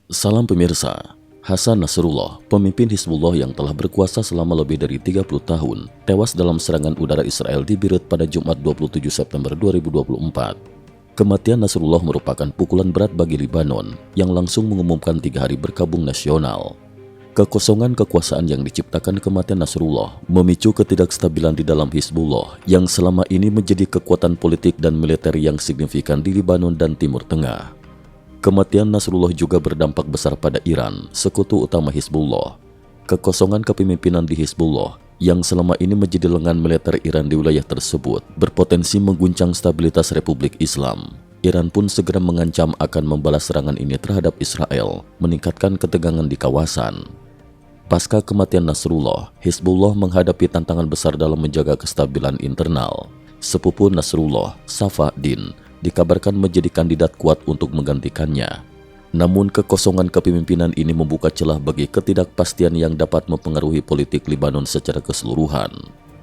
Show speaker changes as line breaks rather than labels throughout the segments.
Salam pemirsa, Hasan Nasrullah, pemimpin Hizbullah yang telah berkuasa selama lebih dari 30 tahun, tewas dalam serangan udara Israel di Beirut pada Jumat 27 September 2024. Kematian Nasrullah merupakan pukulan berat bagi Libanon yang langsung mengumumkan 3 hari berkabung nasional. Kekosongan kekuasaan yang diciptakan kematian Nasrullah memicu ketidakstabilan di dalam Hizbullah yang selama ini menjadi kekuatan politik dan militer yang signifikan di Libanon dan Timur Tengah. Kematian Nasrullah juga berdampak besar pada Iran, sekutu utama Hizbullah. Kekosongan kepemimpinan di Hizbullah yang selama ini menjadi lengan militer Iran di wilayah tersebut berpotensi mengguncang stabilitas Republik Islam. Iran pun segera mengancam akan membalas serangan ini terhadap Israel, meningkatkan ketegangan di kawasan. Pasca kematian Nasrullah, Hizbullah menghadapi tantangan besar dalam menjaga kestabilan internal. Sepupu Nasrullah, Safa ad-Din, dikabarkan menjadi kandidat kuat untuk menggantikannya. Namun kekosongan kepemimpinan ini membuka celah bagi ketidakpastian yang dapat mempengaruhi politik Libanon secara keseluruhan.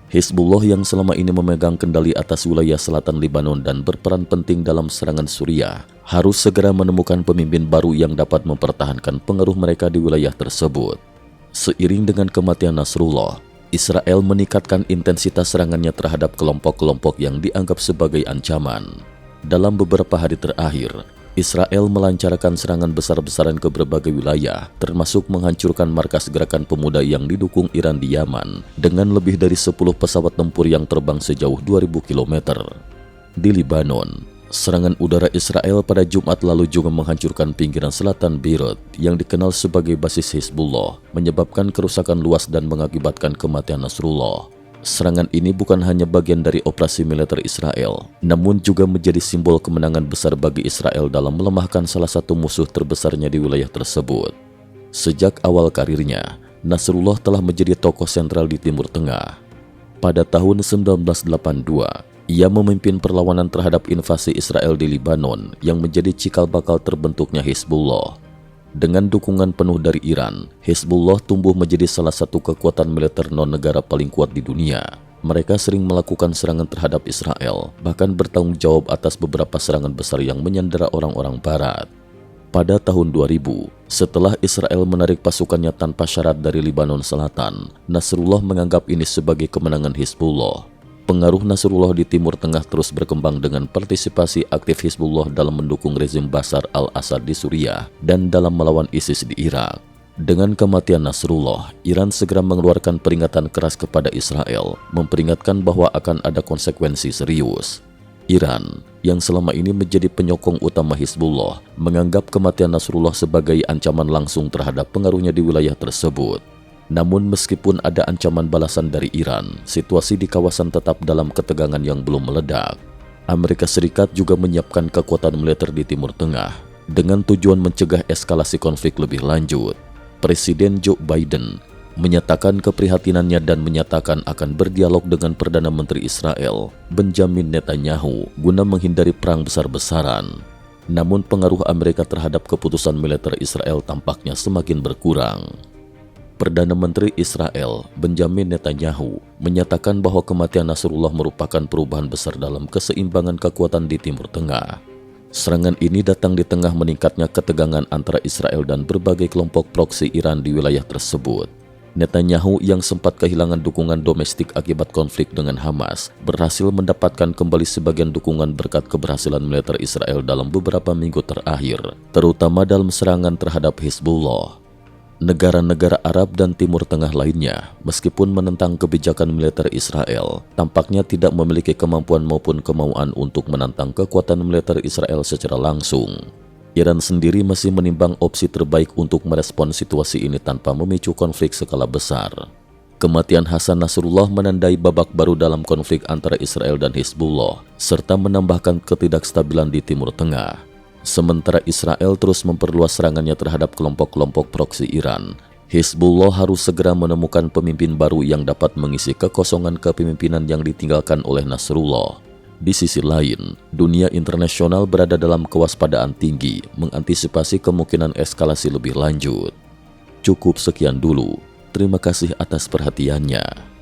Hizbullah yang selama ini memegang kendali atas wilayah selatan Libanon dan berperan penting dalam serangan Suriah harus segera menemukan pemimpin baru yang dapat mempertahankan pengaruh mereka di wilayah tersebut. Seiring dengan kematian Nasrullah, Israel meningkatkan intensitas serangannya terhadap kelompok-kelompok yang dianggap sebagai ancaman. Dalam beberapa hari terakhir, Israel melancarkan serangan besar-besaran ke berbagai wilayah, termasuk menghancurkan markas gerakan pemuda yang didukung Iran di Yaman dengan lebih dari 10 pesawat tempur yang terbang sejauh 2.000 km. Di Libanon, serangan udara Israel pada Jumat lalu juga menghancurkan pinggiran selatan Beirut yang dikenal sebagai basis Hizbullah, menyebabkan kerusakan luas dan mengakibatkan kematian Nasrullah. Serangan ini bukan hanya bagian dari operasi militer Israel, namun juga menjadi simbol kemenangan besar bagi Israel dalam melemahkan salah satu musuh terbesarnya di wilayah tersebut. Sejak awal karirnya, Nasrullah telah menjadi tokoh sentral di Timur Tengah. Pada tahun 1982, ia memimpin perlawanan terhadap invasi Israel di Libanon yang menjadi cikal bakal terbentuknya Hizbullah. Dengan dukungan penuh dari Iran, Hizbullah tumbuh menjadi salah satu kekuatan militer non-negara paling kuat di dunia. Mereka sering melakukan serangan terhadap Israel, bahkan bertanggung jawab atas beberapa serangan besar yang menyandera orang-orang Barat. Pada tahun 2000, setelah Israel menarik pasukannya tanpa syarat dari Libanon Selatan, Nasrullah menganggap ini sebagai kemenangan Hizbullah. Pengaruh Nasrullah di Timur Tengah terus berkembang dengan partisipasi aktif Hizbullah dalam mendukung rezim Bashar al-Assad di Suriah dan dalam melawan ISIS di Irak. Dengan kematian Nasrullah, Iran segera mengeluarkan peringatan keras kepada Israel, memperingatkan bahwa akan ada konsekuensi serius. Iran, yang selama ini menjadi penyokong utama Hizbullah, menganggap kematian Nasrullah sebagai ancaman langsung terhadap pengaruhnya di wilayah tersebut. Namun meskipun ada ancaman balasan dari Iran, situasi di kawasan tetap dalam ketegangan yang belum meledak. Amerika Serikat juga menyiapkan kekuatan militer di Timur Tengah dengan tujuan mencegah eskalasi konflik lebih lanjut. Presiden Joe Biden menyatakan keprihatinannya dan menyatakan akan berdialog dengan Perdana Menteri Israel, Benjamin Netanyahu, guna menghindari perang besar-besaran. Namun pengaruh Amerika terhadap keputusan militer Israel tampaknya semakin berkurang. Perdana Menteri Israel, Benjamin Netanyahu, menyatakan bahwa kematian Nasrullah merupakan perubahan besar dalam keseimbangan kekuatan di Timur Tengah. Serangan ini datang di tengah meningkatnya ketegangan antara Israel dan berbagai kelompok proksi Iran di wilayah tersebut. Netanyahu yang sempat kehilangan dukungan domestik akibat konflik dengan Hamas, berhasil mendapatkan kembali sebagian dukungan berkat keberhasilan militer Israel dalam beberapa minggu terakhir, terutama dalam serangan terhadap Hizbullah. Negara-negara Arab dan Timur Tengah lainnya, meskipun menentang kebijakan militer Israel, tampaknya tidak memiliki kemampuan maupun kemauan untuk menantang kekuatan militer Israel secara langsung. Iran sendiri masih menimbang opsi terbaik untuk merespon situasi ini tanpa memicu konflik skala besar. Kematian Hasan Nasrullah menandai babak baru dalam konflik antara Israel dan Hizbullah, serta menambahkan ketidakstabilan di Timur Tengah. Sementara Israel terus memperluas serangannya terhadap kelompok-kelompok proksi Iran, Hizbullah harus segera menemukan pemimpin baru yang dapat mengisi kekosongan kepemimpinan yang ditinggalkan oleh Nasrullah. Di sisi lain, dunia internasional berada dalam kewaspadaan tinggi mengantisipasi kemungkinan eskalasi lebih lanjut. Cukup sekian dulu. Terima kasih atas perhatiannya.